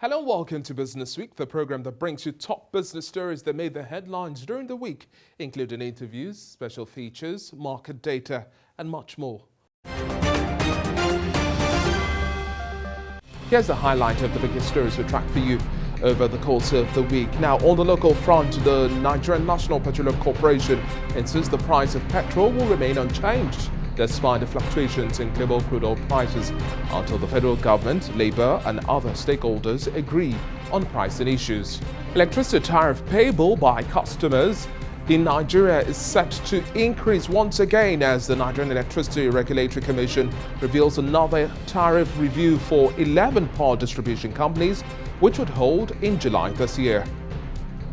Hello and welcome to Business Week, the program that brings you top business stories that made the headlines during the week, including interviews, special features, market data, and much more. Here's the highlight of the biggest stories we tracked for you over the course of the week. Now, on the local front, the Nigerian National Petroleum Corporation insists the price of petrol will remain unchanged despite the fluctuations in global crude oil prices until the federal government, Labour and other stakeholders agree on pricing issues. Electricity tariff payable by customers in Nigeria is set to increase once again as the Nigerian Electricity Regulatory Commission reveals another tariff review for 11 power distribution companies, which would hold in July this year.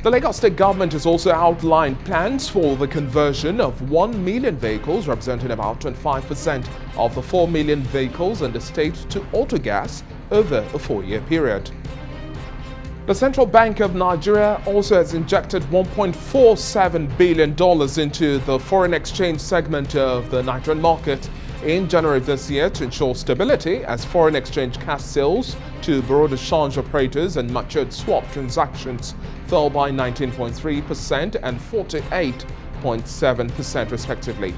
The Lagos State government has also outlined plans for the conversion of 1 million vehicles, representing about 25% of the 4 million vehicles in the state, to autogas over a 4-year period. The Central Bank of Nigeria also has injected $1.47 billion into the foreign exchange segment of the Nigerian market in January this year to ensure stability as foreign exchange cash sales to bureau de change operators and matured swap transactions fell by 19.3% and 48.7% respectively.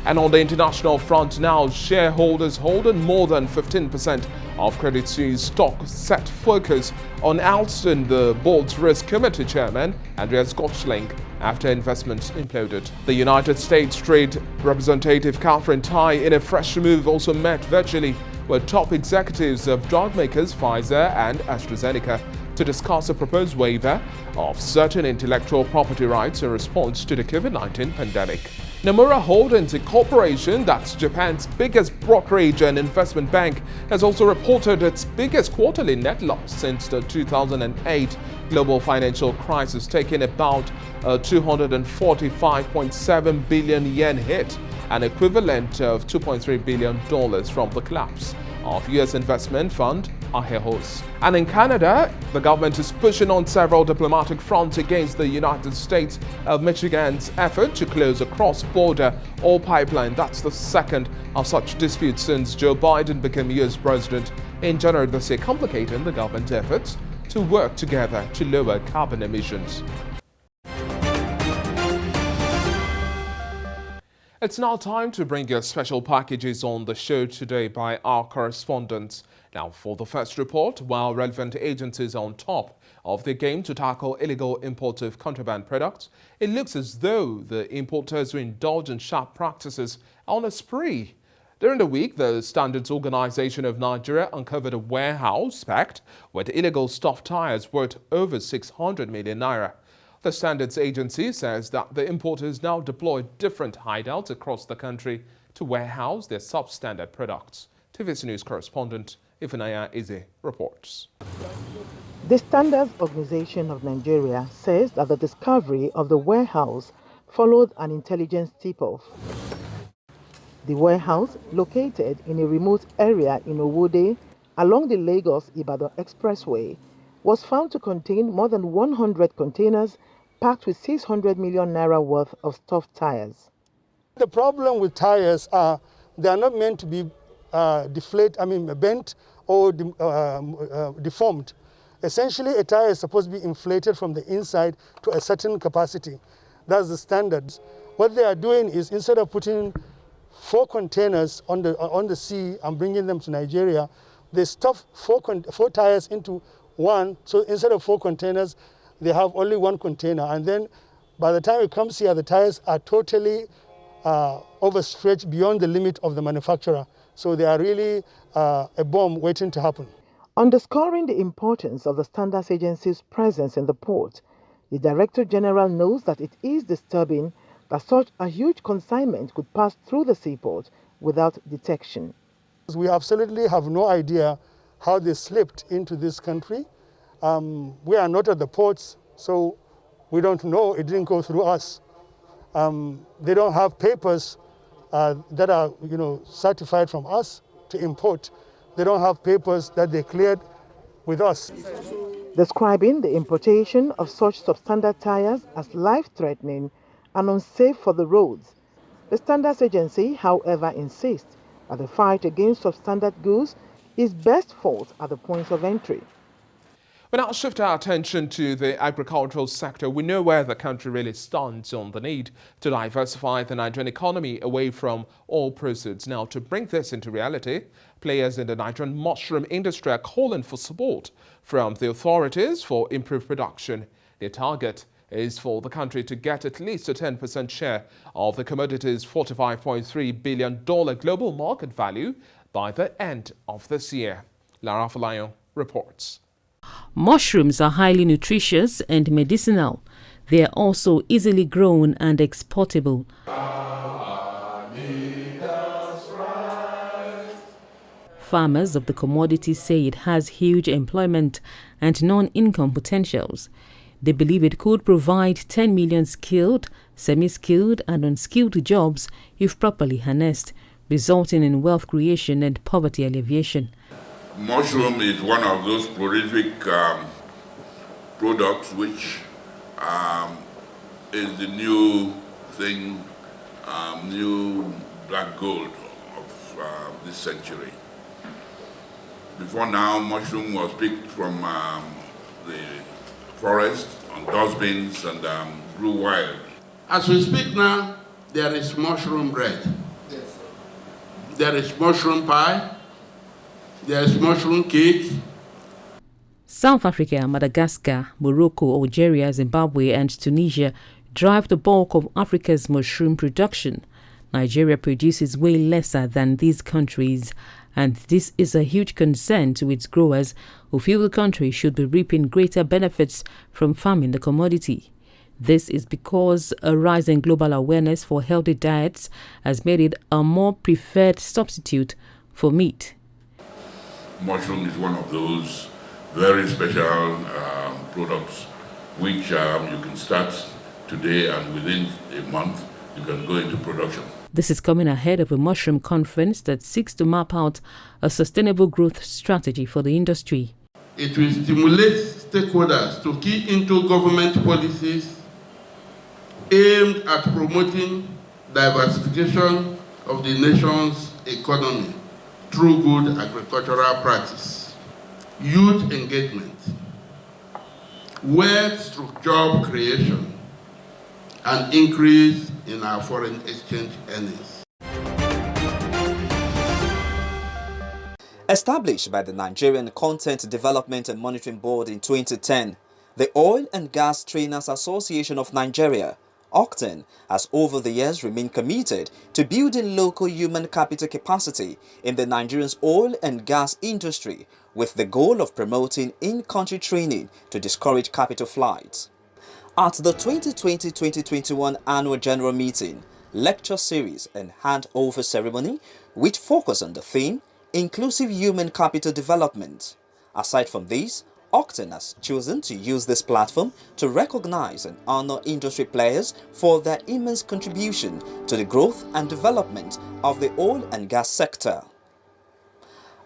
And on the international front now, shareholders holding more than 15% of Credit Suisse stock set focus on ousting the board's risk committee chairman, Andreas Gotschling, after investments imploded. The United States Trade Representative Catherine Tai, in a fresh move, also met virtually with top executives of drug makers Pfizer and AstraZeneca to discuss a proposed waiver of certain intellectual property rights in response to the COVID-19 pandemic. Nomura Holdings, a corporation that's Japan's biggest brokerage and investment bank, has also reported its biggest quarterly net loss since the 2008 global financial crisis, taking about a 245.7 billion yen hit, an equivalent of $2.3 billion from the collapse of U.S. investment fund Ahehos. And in Canada, the government is pushing on several diplomatic fronts against the United States of Michigan's effort to close a cross-border oil pipeline. That's the second of such disputes since Joe Biden became U.S. president in January this year, complicating the government's efforts to work together to lower carbon emissions. It's now time to bring you special packages on the show today by our correspondents. Now, for the first report, while relevant agencies are on top of the game to tackle illegal import of contraband products, it looks as though the importers who indulge in sharp practices are on a spree. During the week, the Standards Organization of Nigeria uncovered a warehouse packed with illegal stuffed tires worth over 600 million naira. The Standards Agency says that the importers now deploy different hideouts across the country to warehouse their substandard products. TVC News correspondent Ifunanya Eze reports. The Standards Organization of Nigeria says that the discovery of the warehouse followed an intelligence tip-off. The warehouse, located in a remote area in Owode along the Lagos-Ibadan Expressway, was found to contain more than 100 containers packed with 600 million naira worth of stuffed tires. The problem with tires are they are not meant to be bent or deformed. Essentially, a tire is supposed to be inflated from the inside to a certain capacity. That's the standards. What they are doing is, instead of putting 4 containers on the sea and bringing them to Nigeria, they stuff 4 tires into one. So instead of 4 containers, they have only 1 container. And then by the time it comes here, the tires are totally overstretched beyond the limit of the manufacturer. So they are really a bomb waiting to happen. Underscoring the importance of the Standards Agency's presence in the port, the Director General knows that it is disturbing that such a huge consignment could pass through the seaport without detection. We absolutely have no idea how they slipped into this country. We are not at the ports, so we don't know. It didn't go through us. They don't have papers that are, certified from us to import. They don't have papers that they cleared with us. Describing the importation of such substandard tires as life-threatening and unsafe for the roads, the Standards Agency, however, insists that the fight against substandard goods is best fought at the points of entry. We now shift our attention to the agricultural sector. We know where the country really stands on the need to diversify the Nigerian economy away from oil pursuits. Now, to bring this into reality, players in the Nigerian mushroom industry are calling for support from the authorities for improved production. Their target is for the country to get at least a 10% share of the commodity's $45.3 billion global market value by the end of this year. Lara Falayo reports. Mushrooms are highly nutritious and medicinal. They are also easily grown and exportable. Farmers of the commodity say it has huge employment and non-income potentials. They believe it could provide 10 million skilled, semi-skilled and unskilled jobs if properly harnessed, resulting in wealth creation and poverty alleviation. Mushroom is one of those prolific products which is the new thing, new black gold of this century. Before now, mushroom was picked from the forest on dustbins and grew wild. As we speak now, there is mushroom bread. Yes. There is mushroom pie. There is mushroom cake. South Africa, Madagascar, Morocco, Algeria, Zimbabwe and Tunisia drive the bulk of Africa's mushroom production. Nigeria produces way lesser than these countries, and this is a huge concern to its growers who feel the country should be reaping greater benefits from farming the commodity. This is because a rise in global awareness for healthy diets has made it a more preferred substitute for meat. Mushroom is one of those very special products which you can start today, and within a month you can go into production. This is coming ahead of a mushroom conference that seeks to map out a sustainable growth strategy for the industry. It will stimulate stakeholders to key into government policies aimed at promoting diversification of the nation's economy through good agricultural practice, youth engagement, wealth through job creation, and increase in our foreign exchange earnings. Established by the Nigerian Content Development and Monitoring Board in 2010, the Oil and Gas Trainers Association of Nigeria, OCTAN, has over the years remained committed to building local human capital capacity in the Nigerian's oil and gas industry with the goal of promoting in-country training to discourage capital flights. At the 2020-2021 Annual General Meeting, lecture series and handover ceremony, which focus on the theme Inclusive Human Capital Development. Aside from this, OCTAN has chosen to use this platform to recognize and honor industry players for their immense contribution to the growth and development of the oil and gas sector.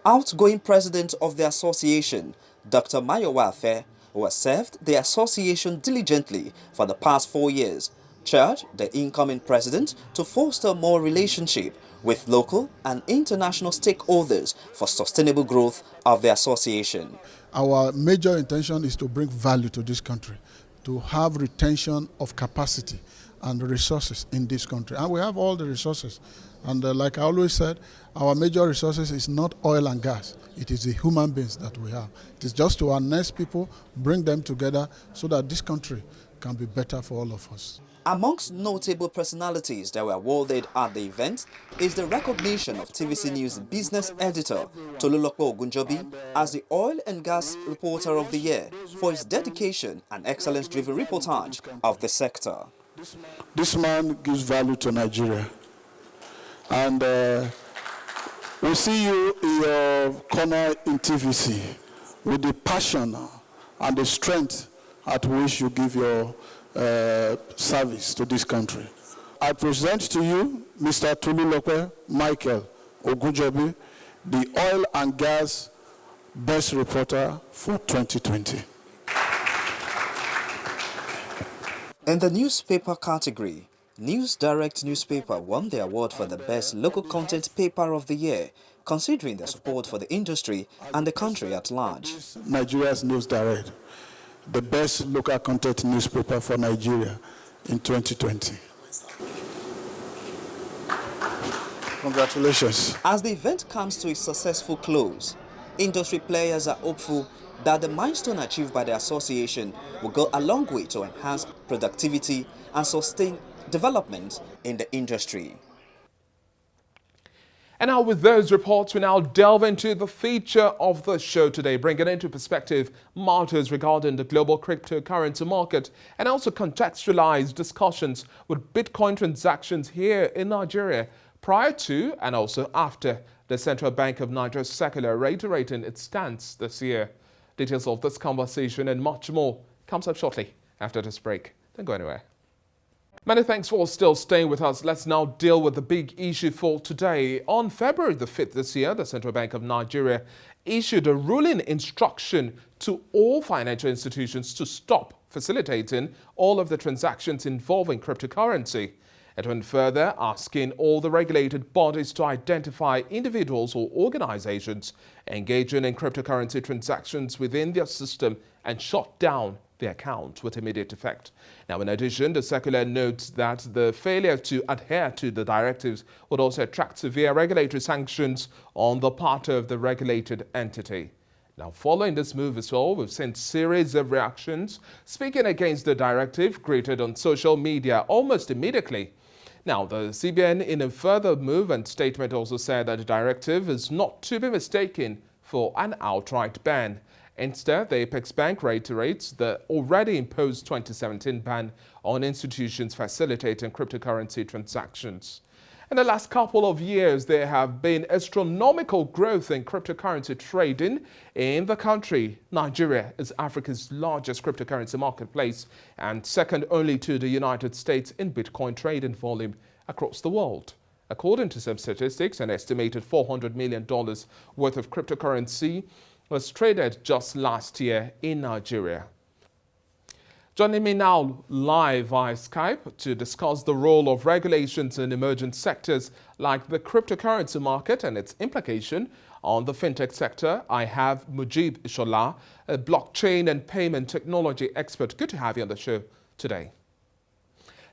Outgoing president of the association, Dr. Mayowa Afe, who has served the association diligently for the past 4 years, charged the incoming president to foster more relationship with local and international stakeholders for sustainable growth of the association. Our major intention is to bring value to this country, to have retention of capacity and resources in this country. And we have all the resources. And like I always said, our major resources is not oil and gas. It is the human beings that we have. It is just to harness people, bring them together so that this country can be better for all of us. Amongst notable personalities that were awarded at the event is the recognition of TVC News business editor Tolulope Ogunjobi as the Oil and Gas Reporter of the Year for his dedication and excellence-driven reportage of the sector. This man gives value to Nigeria. And we see you in your corner in TVC with the passion and the strength at which you give your service to this country. I present to you Mr. Tolulope Michael Ogunjobi, the Oil and Gas Best Reporter for 2020. In the newspaper category, News Direct newspaper won the award for the Best Local Content Paper of the Year, considering their support for the industry and the country at large. Nigeria's News Direct, the best local content newspaper for Nigeria in 2020. Congratulations. As the event comes to a successful close, industry players are hopeful that the milestone achieved by the association will go a long way to enhance productivity and sustain development in the industry. And now with those reports, we now delve into the feature of the show today, bringing into perspective matters regarding the global cryptocurrency market and also contextualize discussions with Bitcoin transactions here in Nigeria prior to and also after the Central Bank of Nigeria's circular reiterating its stance this year. Details of this conversation and much more comes up shortly after this break. Don't go anywhere. Many thanks for still staying with us. Let's now deal with the big issue for today. On February the 5th this year, the Central Bank of Nigeria issued a ruling instruction to all financial institutions to stop facilitating all of the transactions involving cryptocurrency. It went further, asking all the regulated bodies to identify individuals or organizations engaging in cryptocurrency transactions within their system and shut down the account with immediate effect. Now, in addition, the circular notes that the failure to adhere to the directives would also attract severe regulatory sanctions on the part of the regulated entity. Now, following this move as well, we've seen a series of reactions speaking against the directive created on social media almost immediately. Now, the CBN, in a further move and statement, also said that the directive is not to be mistaken for an outright ban. Instead, the Apex Bank reiterates the already imposed 2017 ban on institutions facilitating cryptocurrency transactions. In the last couple of years, there have been astronomical growth in cryptocurrency trading in the country. Nigeria is Africa's largest cryptocurrency marketplace and second only to the United States in Bitcoin trading volume across the world. According to some statistics, an estimated $400 million worth of cryptocurrency was traded just last year in Nigeria. Joining me now live via Skype to discuss the role of regulations in emerging sectors like the cryptocurrency market and its implication on the fintech sector, I have Mujib Ishola, a blockchain and payment technology expert. Good to have you on the show today.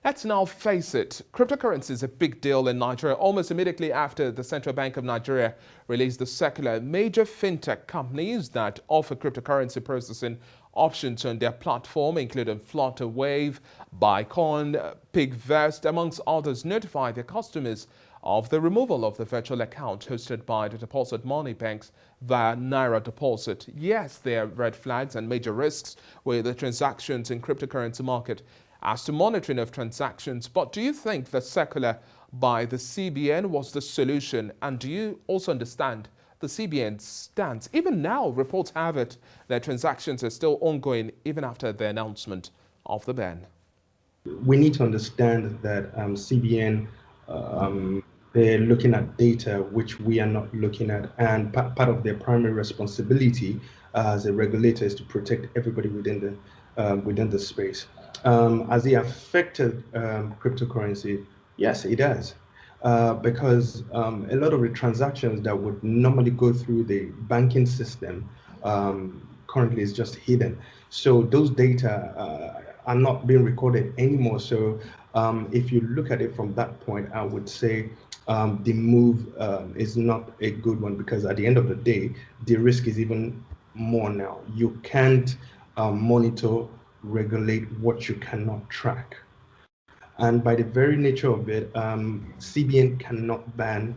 Let's now face it, cryptocurrency is a big deal in Nigeria. Almost immediately after the Central Bank of Nigeria released the circular, major fintech companies that offer cryptocurrency processing options on their platform, including Flutterwave, Bitcoin, Pigvest, amongst others, notify their customers of the removal of the virtual account hosted by the deposit money banks via Naira Deposit. Yes, there are red flags and major risks with the transactions in cryptocurrency market as to monitoring of transactions, but do you think the circular by the CBN was the solution? And do you also understand the CBN's stance? Even now, reports have it that transactions are still ongoing even after the announcement of the ban. We need to understand that CBN, they're looking at data which we are not looking at, and part of their primary responsibility as a regulator is to protect everybody within the space. Has it affected cryptocurrency? Yes, it does. Because a lot of the transactions that would normally go through the banking system currently is just hidden. So those data are not being recorded anymore. So if you look at it from that point, I would say the move is not a good one, because at the end of the day, the risk is even more now. You can't monitor, regulate what you cannot track. And by the very nature of it, CBN cannot ban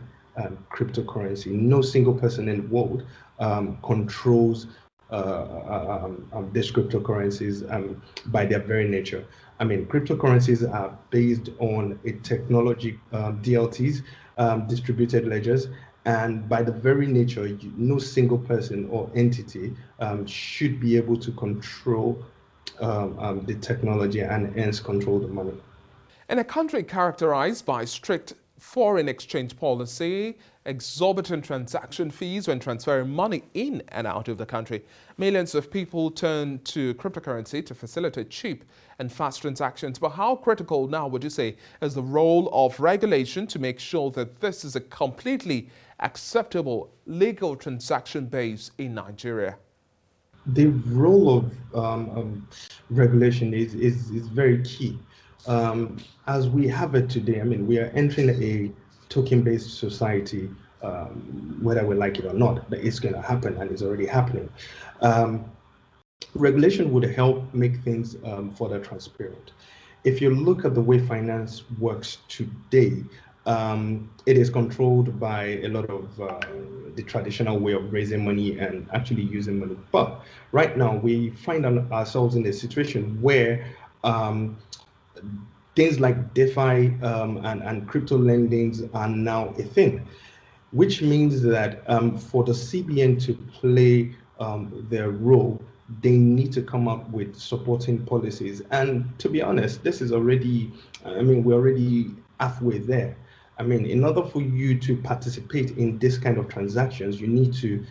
cryptocurrency. No single person in the world controls these cryptocurrencies by their very nature. I mean, cryptocurrencies are based on a technology, DLTs, distributed ledgers, and by the very nature, no single person or entity should be able to control the technology and hence control the money. In a country characterized by strict foreign exchange policy, exorbitant transaction fees when transferring money in and out of the country. Millions of people turn to cryptocurrency to facilitate cheap and fast transactions. But how critical now would you say is the role of regulation to make sure that this is a completely acceptable legal transaction base in Nigeria? The role of regulation is very key. As we have it today, I mean, we are entering a token-based society, whether we like it or not. But it's going to happen, and it's already happening. Um, Regulation would help make things further transparent. If you look at the way finance works today, it is controlled by a lot of the traditional way of raising money and actually using money. But right now, we find ourselves in a situation where things like DeFi and crypto lendings are now a thing, which means that for the CBN to play their role, they need to come up with supporting policies. And to be honest, this is already, I mean, we're already halfway there. I mean, in order for you to participate in this kind of transactions, you need to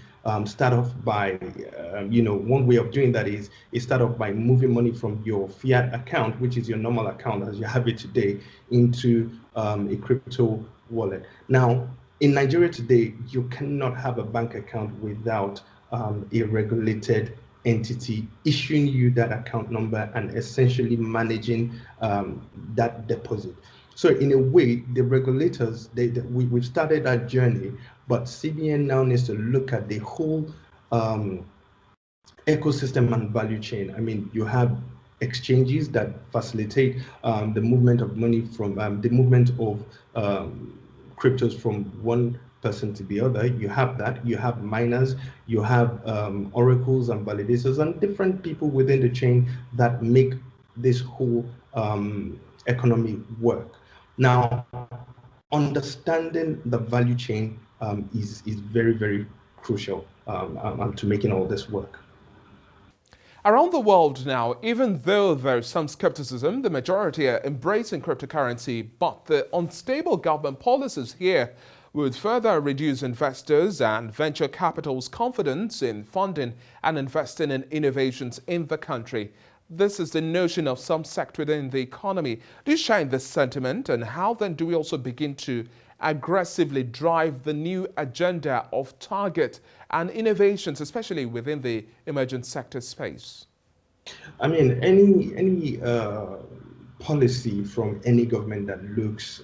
start off by, one way of doing that is start off by moving money from your fiat account, which is your normal account as you have it today, into a crypto wallet. Now, in Nigeria today, you cannot have a bank account without a regulated entity issuing you that account number and essentially managing that deposit. So in a way, the regulators, we've started that journey, but CBN now needs to look at the whole ecosystem and value chain. I mean, you have exchanges that facilitate the movement of money from the movement of cryptos from one person to the other. You have that. You have miners. You have oracles and validators and different people within the chain that make this whole economy work. Now, understanding the value chain is very, very crucial to making all this work. Around the world now, even though there's some skepticism, the majority are embracing cryptocurrency, but the unstable government policies here would further reduce investors and venture capital's confidence in funding and investing in innovations in the country. This is the notion of some sector within the economy. Do you share in this sentiment, and how then do we also begin to aggressively drive the new agenda of target and innovations, especially within the emerging sector space? I mean, any policy from any government that looks,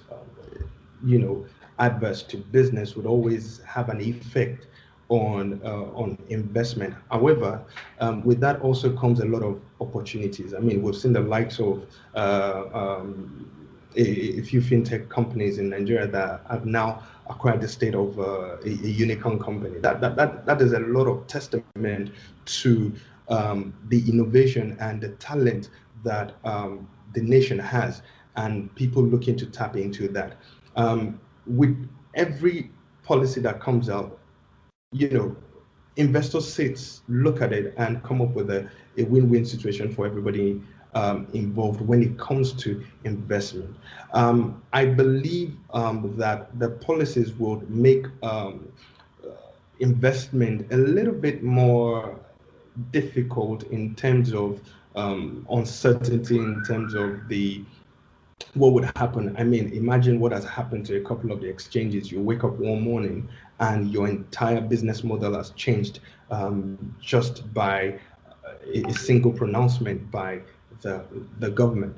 adverse to business would always have an effect on investment. However, with that also comes a lot of opportunities. I mean, we've seen the likes of a few fintech companies in Nigeria that have now acquired the state of a unicorn company. That is a lot of testament to the innovation and the talent that the nation has, and people looking to tap into that. With every policy that comes out, investors look at it and come up with a win-win situation for everybody involved when it comes to investment. I believe that the policies would make investment a little bit more difficult in terms of uncertainty, in terms of what would happen. I mean, imagine what has happened to a couple of the exchanges. You wake up one morning and your entire business model has changed just by a single pronouncement by the government.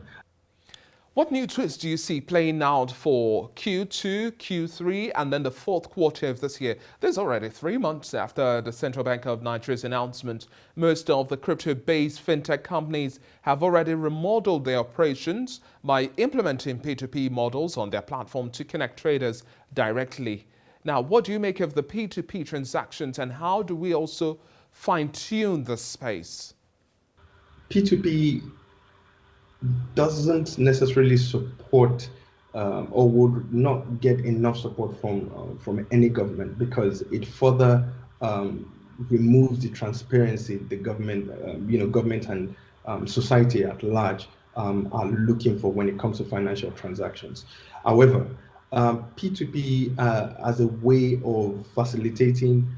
What new twists do you see playing out for Q2, Q3, and then the fourth quarter of this year? There's already 3 months after the Central Bank of Nigeria's announcement. Most of the crypto-based fintech companies have already remodeled their operations by implementing P2P models on their platform to connect traders directly. Now, what do you make of the P2P transactions, and how do we also fine-tune the space? P2P doesn't necessarily support or would not get enough support from any government, because it further removes the transparency the government, government and society at large are looking for when it comes to financial transactions. However, P2P as a way of facilitating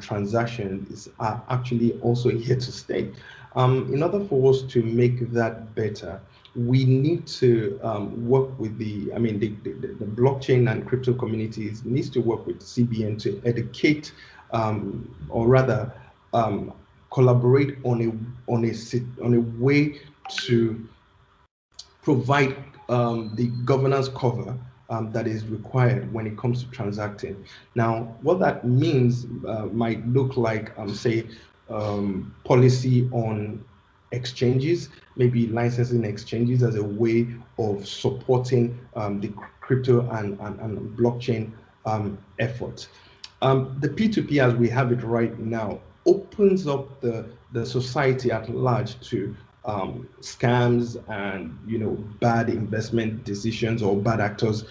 transactions are actually also here to stay. In order for us to make that better, we need to work with the blockchain and crypto communities needs to work with CBN to educate, or rather collaborate on a way to provide the governance cover that is required when it comes to transacting. Now, what that means might look like, say, policy on exchanges, maybe licensing exchanges as a way of supporting the crypto and blockchain effort. The P2P as we have it right now opens up the society at large to scams and bad investment decisions or bad actors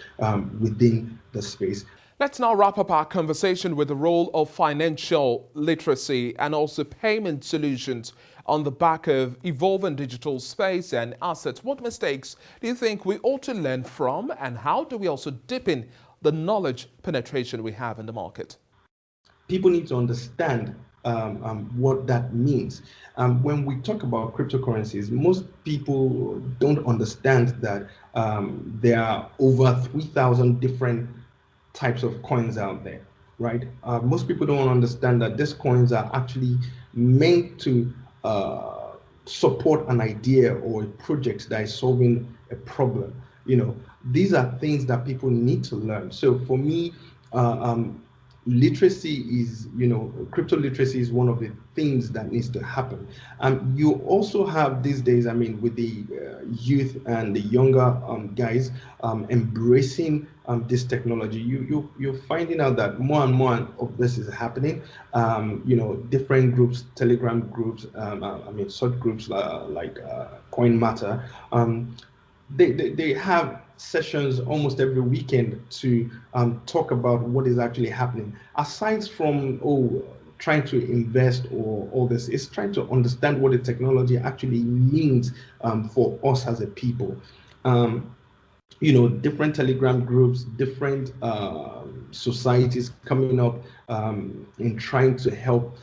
within the space. Let's now wrap up our conversation with the role of financial literacy and also payment solutions on the back of evolving digital space and assets. What mistakes do you think we ought to learn from, and how do we also deepen the knowledge penetration we have in the market? People need to understand what that means. When we talk about cryptocurrencies, most people don't understand that there are over 3,000 different types of coins out there, right? Most people don't understand that these coins are actually meant to support an idea or a project that is solving a problem. These are things that people need to learn. So for me, literacy is, crypto literacy is one of the things that needs to happen. You also have these days, with the youth and the younger guys embracing this technology, you're finding out that more and more of this is happening. Different groups, Telegram groups, such groups like Coin Matter, they have sessions almost every weekend to talk about what is actually happening. Aside from trying to invest or all this, it's trying to understand what the technology actually means for us as a people. Different Telegram groups, different societies coming up in trying to help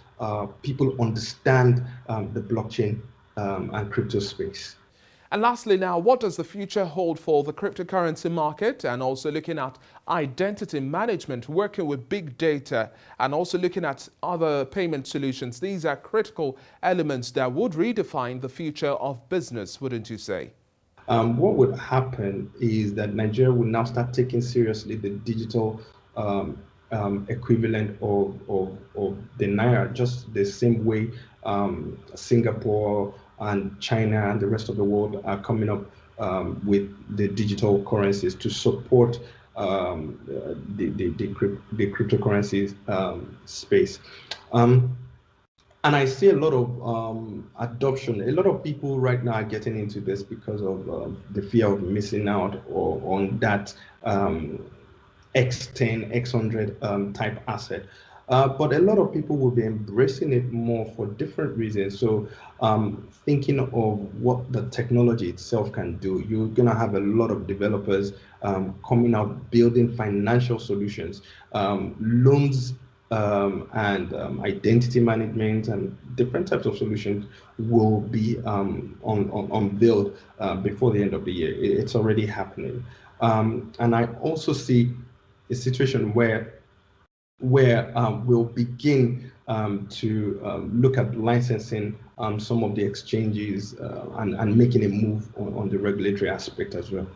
people understand the blockchain and crypto space. And lastly now, what does the future hold for the cryptocurrency market, and also looking at identity management, working with big data, and also looking at other payment solutions? These are critical elements that would redefine the future of business, wouldn't you say? What would happen is that Nigeria will now start taking seriously the digital equivalent of the Naira, just the same way Singapore and China and the rest of the world are coming up with the digital currencies to support the cryptocurrencies space. And I see a lot of adoption. A lot of people right now are getting into this because of the fear of missing out on that X10, X100 type asset. But a lot of people will be embracing it more for different reasons. So thinking of what the technology itself can do, you're going to have a lot of developers coming out building financial solutions, loans, and identity management and different types of solutions will be unveiled before the end of the year. It's already happening. And I also see a situation where we'll begin to look at licensing some of the exchanges and making a move on the regulatory aspect as well.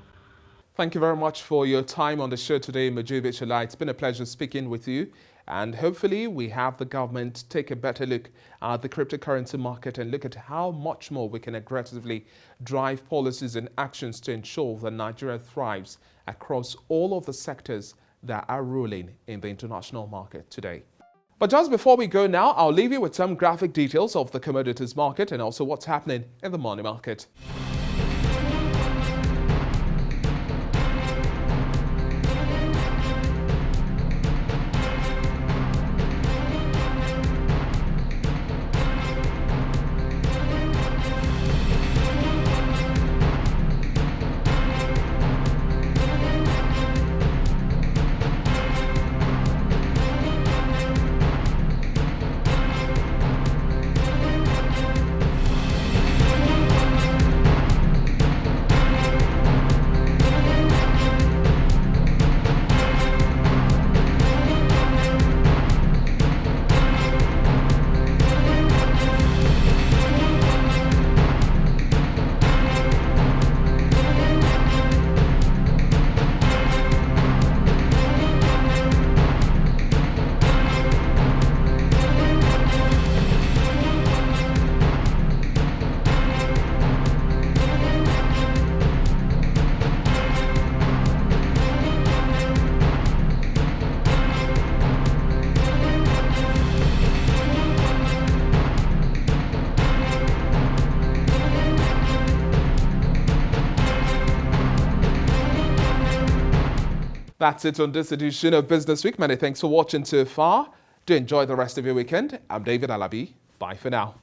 Thank you very much for your time on the show today, Mojobe Shola. It's been a pleasure speaking with you. And hopefully we have the government take a better look at the cryptocurrency market and look at how much more we can aggressively drive policies and actions to ensure that Nigeria thrives across all of the sectors that are ruling in the international market today. But just before we go now, I'll leave you with some graphic details of the commodities market and also what's happening in the money market. That's it on this edition of Business Week. Many thanks for watching so far. Do enjoy the rest of your weekend. I'm David Alabi. Bye for now.